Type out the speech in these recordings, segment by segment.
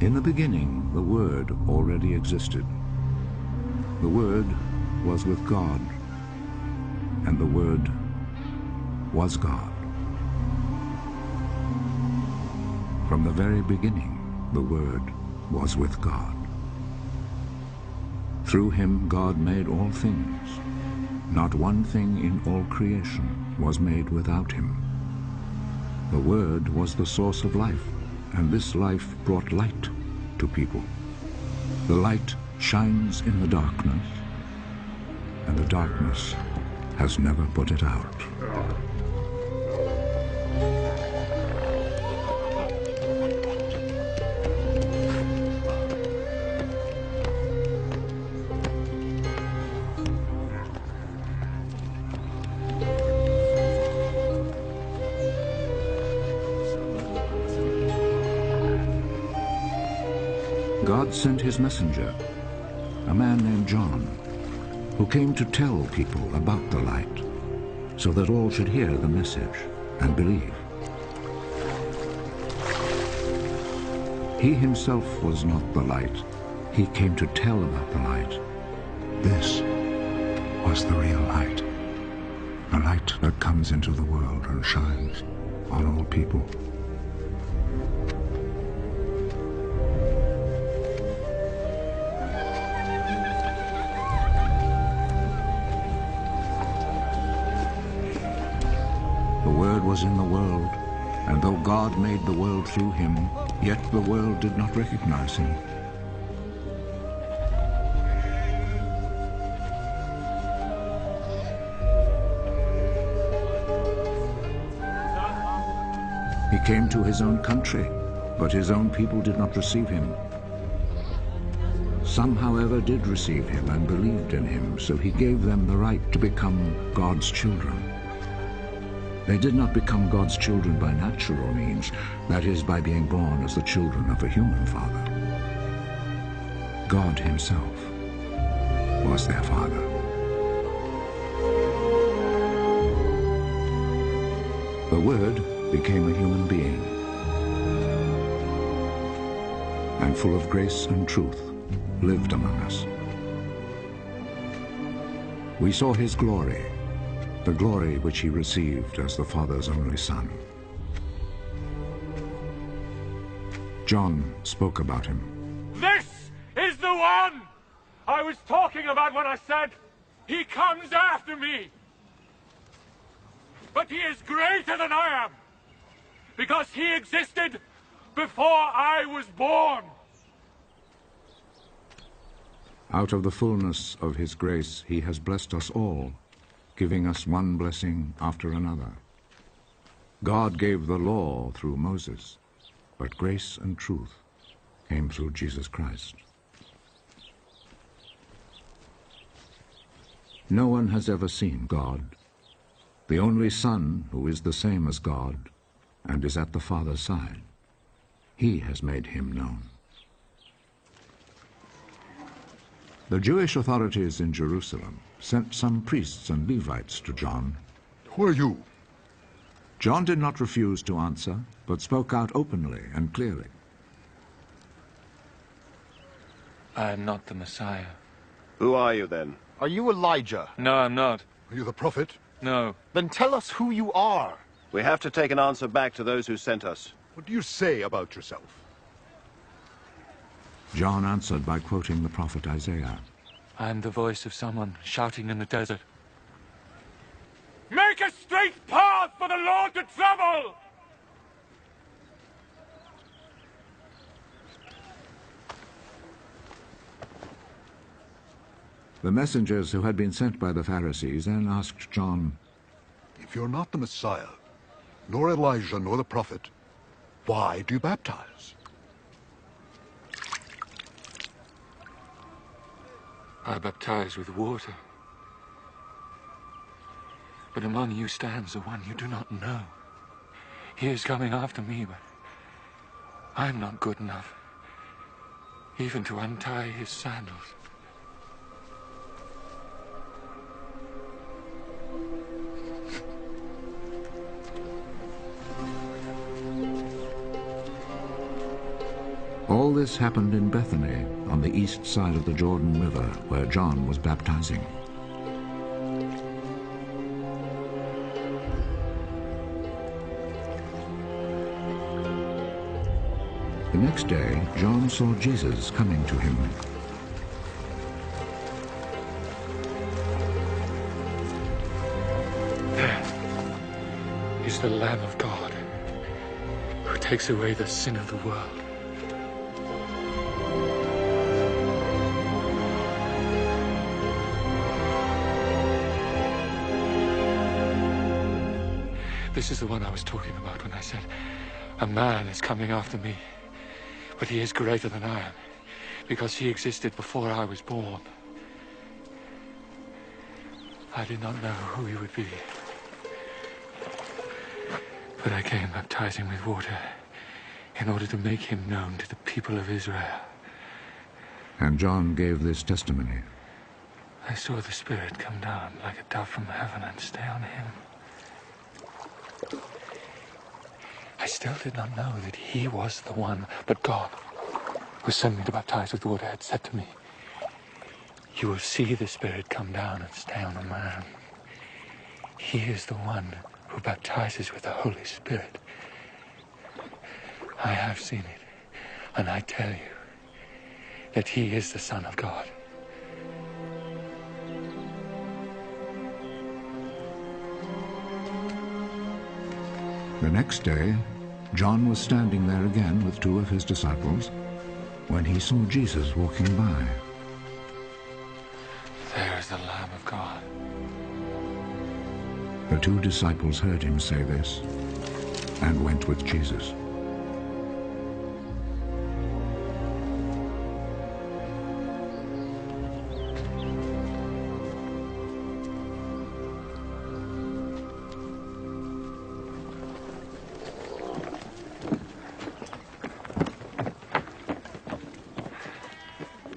In the beginning, the Word already existed. The Word was with God, and the Word was God. From the very beginning, the Word was with God. Through him God made all things. Not one thing in all creation was made without him. The Word was the source of life, and this life brought light to people. The light shines in the darkness, and the darkness has never put it out. God sent his messenger, a man named John, who came to tell people about the light, so that all should hear the message and believe. He himself was not the light. He came to tell about the light. This was the real light, the light that comes into the world and shines on all people. The Word was in the world, and though God made the world through him, yet the world did not recognize him. He came to his own country, but his own people did not receive him. Some, however, did receive him and believed in him, so he gave them the right to become God's children. They did not become God's children by natural means, that is, by being born as the children of a human father. God himself was their father. The Word became a human being, and full of grace and truth, lived among us. We saw his glory, the glory which he received as the Father's only Son. John spoke about him. This is the one I was talking about when I said, he comes after me. But he is greater than I am, because he existed before I was born. Out of the fullness of his grace, he has blessed us all, giving us one blessing after another. God gave the law through Moses, but grace and truth came through Jesus Christ. No one has ever seen God. The only Son, who is the same as God and is at the Father's side, he has made him known. The Jewish authorities in Jerusalem sent some priests and Levites to John. Who are you? John did not refuse to answer, but spoke out openly and clearly. I am not the Messiah. Who are you then? Are you Elijah? No, I'm not. Are you the prophet? No. Then tell us who you are. We have to take an answer back to those who sent us. What do you say about yourself? John answered by quoting the prophet Isaiah. I am the voice of someone shouting in the desert. Make a straight path for the Lord to travel! The messengers who had been sent by the Pharisees then asked John, If you're not the Messiah, nor Elijah, nor the prophet, why do you baptize? I baptize with water. But among you stands the one you do not know. He is coming after me, but I am not good enough even to untie his sandals. All this happened in Bethany, on the east side of the Jordan River, where John was baptizing. The next day, John saw Jesus coming to him. There is the Lamb of God, who takes away the sin of the world. This is the one I was talking about when I said, a man is coming after me, but he is greater than I am, because he existed before I was born. I did not know who he would be, but I came baptizing with water in order to make him known to the people of Israel. And John gave this testimony. I saw the Spirit come down like a dove from heaven and stay on him. I still did not know that he was the one, but God, who sent me to baptize with water, had said to me, you will see the Spirit come down and stay on a man. He is the one who baptizes with the Holy Spirit. I have seen it, and I tell you that he is the Son of God. The next day, John was standing there again with two of his disciples when he saw Jesus walking by. There is the Lamb of God. The two disciples heard him say this and went with Jesus.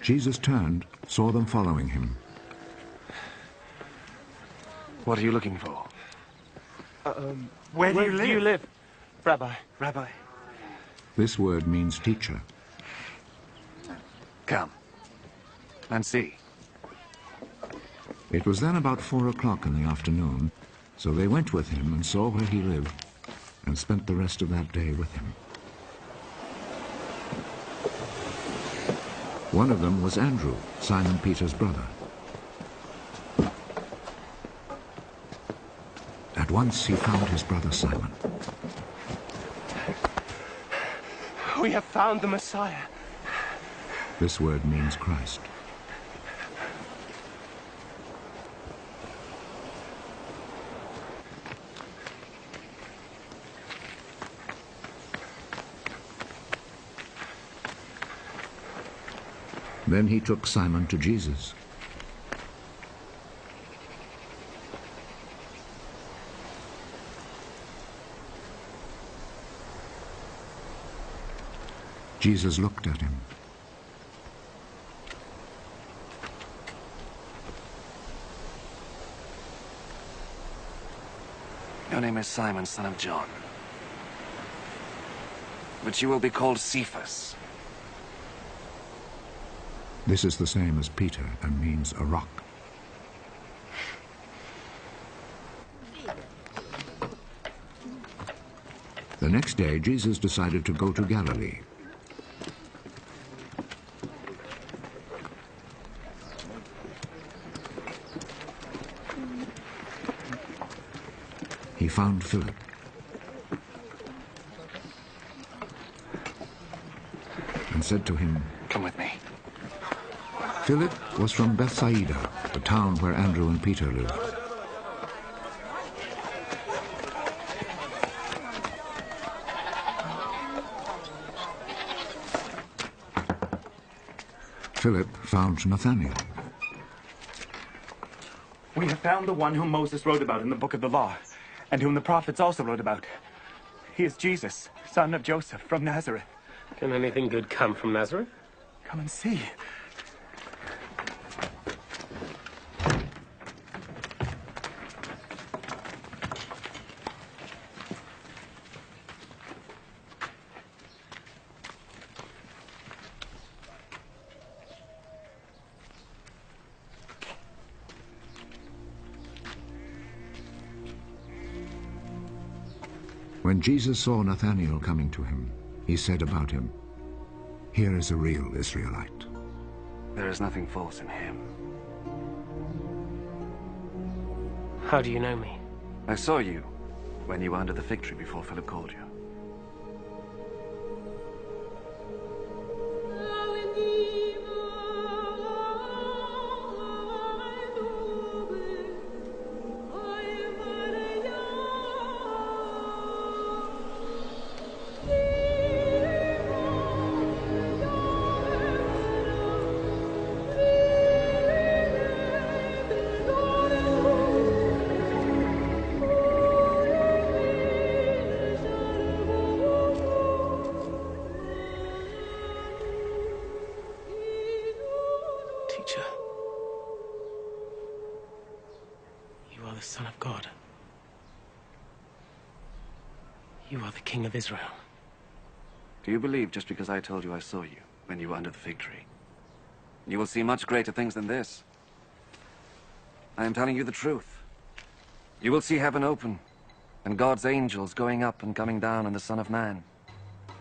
Jesus turned, saw them following him. What are you looking for? Where do you live? Rabbi. This word means teacher. Come and see. It was then about 4 o'clock in the afternoon, so they went with him and saw where he lived and spent the rest of that day with him. One of them was Andrew, Simon Peter's brother. At once he found his brother Simon. We have found the Messiah. This word means Christ. Then he took Simon to Jesus. Jesus looked at him. Your name is Simon, son of John. But you will be called Cephas. This is the same as Peter and means a rock. The next day, Jesus decided to go to Galilee. He found Philip. And said to him, Come with me. Philip was from Bethsaida, the town where Andrew and Peter lived. Philip found Nathanael. We have found the one whom Moses wrote about in the book of the law, and whom the prophets also wrote about. He is Jesus, son of Joseph, from Nazareth. Can anything good come from Nazareth? Come and see. When Jesus saw Nathanael coming to him, he said about him, "Here is a real Israelite." There is nothing false in him. How do you know me? I saw you when you were under the fig tree before Philip called you. Teacher, you are the Son of God. You are the King of Israel. Do you believe just because I told you I saw you when you were under the fig tree? You will see much greater things than this. I am telling you the truth. You will see heaven open, and God's angels going up and coming down, and the Son of Man